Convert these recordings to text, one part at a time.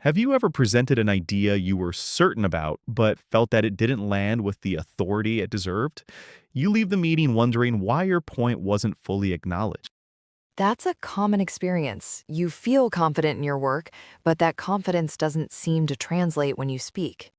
Have you ever presented an idea you were certain about, but felt that it didn't land with the authority it deserved? You leave the meeting wondering why your point wasn't fully acknowledged. That's a common experience. You feel confident in your work, but that confidence doesn't seem to translate when you speak.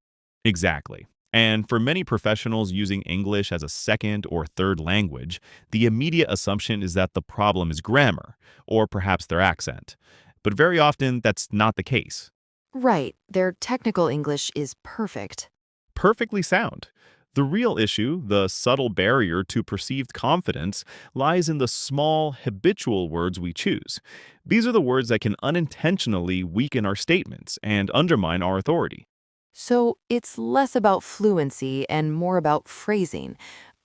Exactly. And for many professionals using English as a second or third language, the immediate assumption is that the problem is grammar, or perhaps their accent. But very often, that's not the case. Right, their technical English is perfect. Perfectly sound. The real issue, the subtle barrier to perceived confidence, lies in the small, habitual words we choose. These are the words that can unintentionally weaken our statements and undermine our authority. So it's less about fluency and more about phrasing.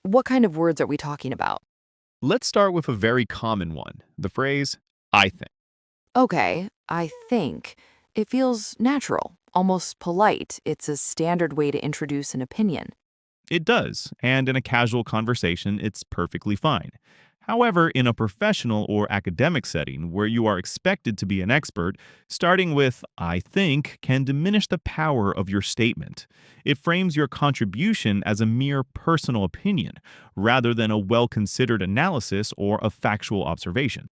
What kind of words are we talking about? Let's start with a very common one, the phrase, I think. Okay, I think. It feels natural, almost polite. It's a standard way to introduce an opinion. It does, and in a casual conversation, it's perfectly fine. However, in a professional or academic setting where you are expected to be an expert, starting with I think can diminish the power of your statement. It frames your contribution as a mere personal opinion rather than a well considered analysis or a factual observation.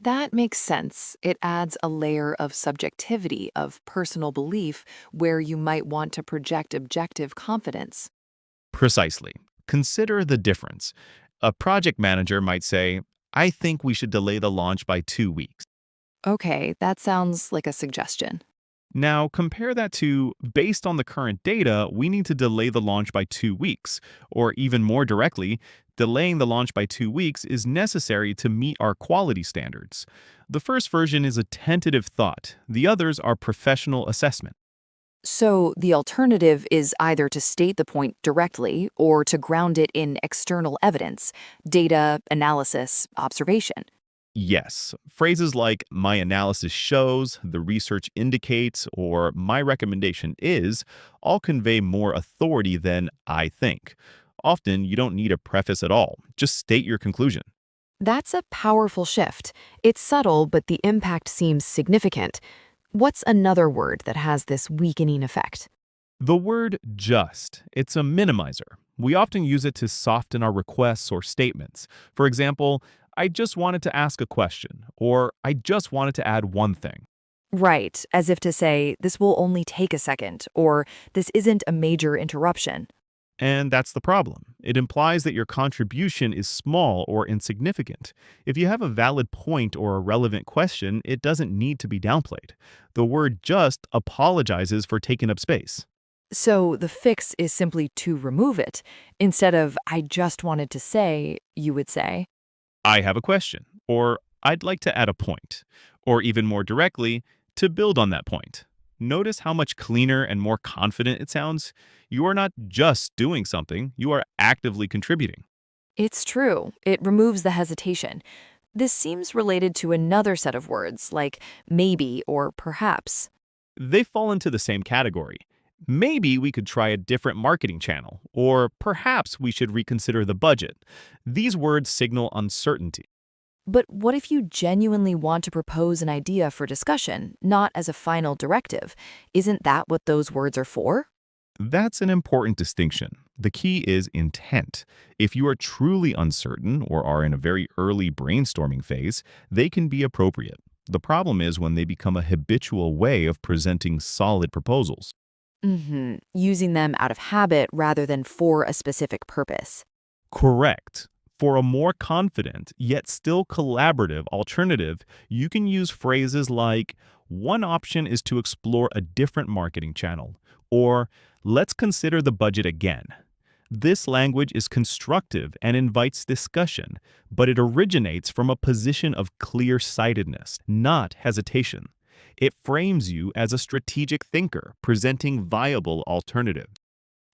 That makes sense. It adds a layer of subjectivity, of personal belief, where you might want to project objective confidence. Precisely. Consider the difference. A project manager might say, I think we should delay the launch by 2 weeks. Okay, that sounds like a suggestion. Now, compare that to, based on the current data, we need to delay the launch by 2 weeks. Or even more directly, delaying the launch by 2 weeks is necessary to meet our quality standards. The first version is a tentative thought, the others are professional assessment. So the alternative is either to state the point directly or to ground it in external evidence, data, analysis, observation. Yes, phrases like my analysis shows, the research indicates, or my recommendation is all convey more authority than I think. Often, you don't need a preface at all, just state your conclusion. That's a powerful shift. It's subtle, but the impact seems significant. What's another word that has this weakening effect? The word just, it's a minimizer. We often use it to soften our requests or statements. For example, I just wanted to ask a question, or I just wanted to add one thing. Right, as if to say, this will only take a second, or this isn't a major interruption. And that's the problem. It implies that your contribution is small or insignificant. If you have a valid point or a relevant question, it doesn't need to be downplayed. The word just apologizes for taking up space. So the fix is simply to remove it. Instead of, I just wanted to say, you would say, I have a question, or I'd like to add a point, or even more directly, to build on that point. Notice how much cleaner and more confident it sounds? You are not just doing something, you are actively contributing. it's true. It removes the hesitation. This seems related to another set of words, like maybe or perhaps. They fall into the same category. Maybe we could try a different marketing channel, or perhaps we should reconsider the budget. These words signal uncertainty. But what if you genuinely want to propose an idea for discussion, not as a final directive? Isn't that what those words are for? That's an important distinction. The key is intent. If you are truly uncertain or are in a very early brainstorming phase, they can be appropriate. The problem is when they become a habitual way of presenting solid proposals. Using them out of habit rather than for a specific purpose. Correct. For a more confident, yet still collaborative alternative, you can use phrases like, one option is to explore a different marketing channel, or let's consider the budget again. This language is constructive and invites discussion, but it originates from a position of clear sightedness, not hesitation. It frames you as a strategic thinker, presenting viable alternatives.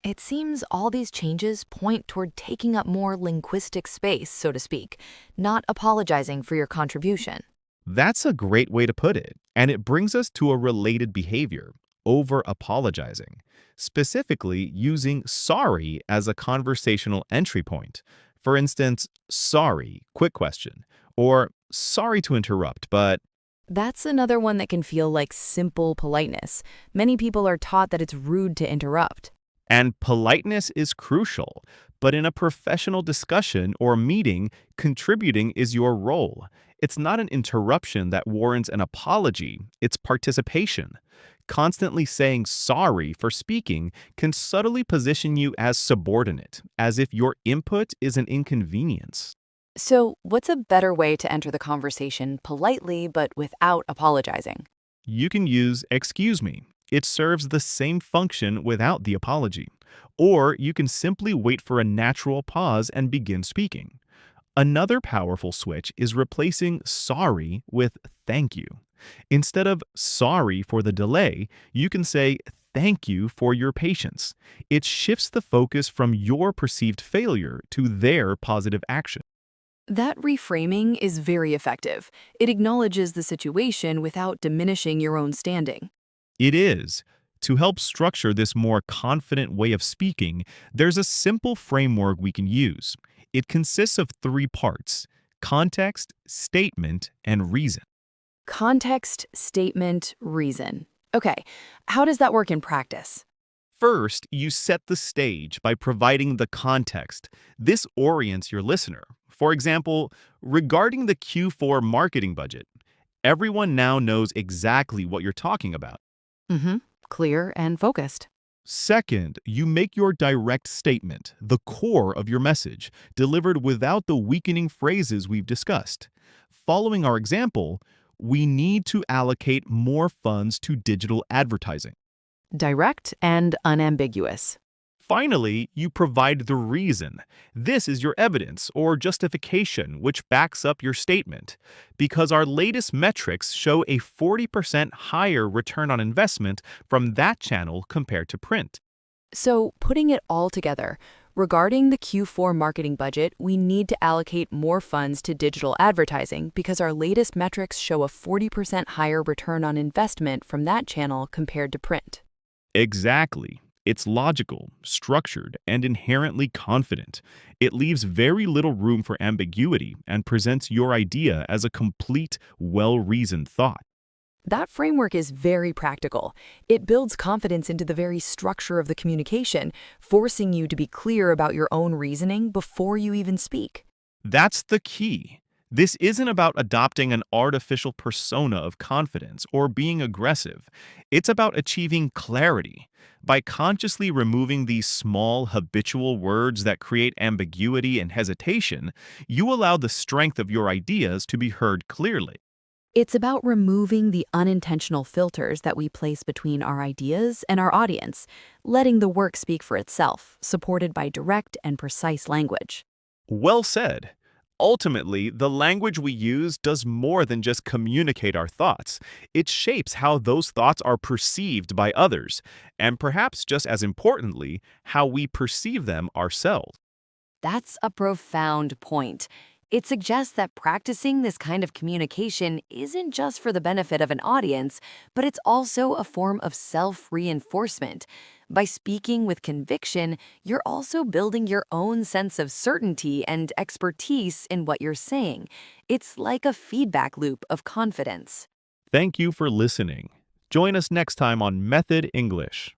It seems all these changes point toward taking up more linguistic space, so to speak, not apologizing for your contribution. That's a great way to put it, and it brings us to a related behavior, over apologizing, specifically using sorry as a conversational entry point. For instance, sorry, quick question, or sorry to interrupt, but That's another one that can feel like simple politeness. Many people are taught that it's rude to interrupt. And politeness is crucial, but in a professional discussion or meeting, contributing is your role. It's not an interruption that warrants an apology, it's participation. Constantly saying sorry for speaking can subtly position you as subordinate, as if your input is an inconvenience. So, what's a better way to enter the conversation politely but without apologizing? You can use excuse me. It serves the same function without the apology. Or you can simply wait for a natural pause and begin speaking. Another powerful switch is replacing sorry with thank you. Instead of sorry for the delay, you can say thank you for your patience. It shifts the focus from your perceived failure to their positive action. That reframing is very effective. It acknowledges the situation without diminishing your own standing. It is. To help structure this more confident way of speaking, there's a simple framework we can use. It consists of three parts: context, statement, and reason. Context, statement, reason. Okay, how does that work in practice? First, you set the stage by providing the context. This orients your listener. For example, regarding the Q4 marketing budget, everyone now knows exactly what you're talking about. Mm-hmm. Clear and focused. Second, you make your direct statement, the core of your message, delivered without the weakening phrases we've discussed. Following our example, we need to allocate more funds to digital advertising. Direct and unambiguous. Finally, you provide the reason. This is your evidence or justification which backs up your statement. Because our latest metrics show a 40% higher return on investment from that channel compared to print. So, putting it all together, regarding the Q4 marketing budget, we need to allocate more funds to digital advertising because our latest metrics show a 40% higher return on investment from that channel compared to print. Exactly. It's logical, structured, and inherently confident. It leaves very little room for ambiguity and presents your idea as a complete, well-reasoned thought. That framework is very practical. It builds confidence into the very structure of the communication, forcing you to be clear about your own reasoning before you even speak. That's the key. This isn't about adopting an artificial persona of confidence or being aggressive. It's about achieving clarity. By consciously removing these small, habitual words that create ambiguity and hesitation, you allow the strength of your ideas to be heard clearly. It's about removing the unintentional filters that we place between our ideas and our audience, letting the work speak for itself, supported by direct and precise language. Well said. Ultimately, the language we use does more than just communicate our thoughts. It shapes how those thoughts are perceived by others, and perhaps just as importantly, how we perceive them ourselves. That's a profound point. It suggests that practicing this kind of communication isn't just for the benefit of an audience, but it's also a form of self-reinforcement. By speaking with conviction, you're also building your own sense of certainty and expertise in what you're saying. It's like a feedback loop of confidence. Thank you for listening. Join us next time on Method English.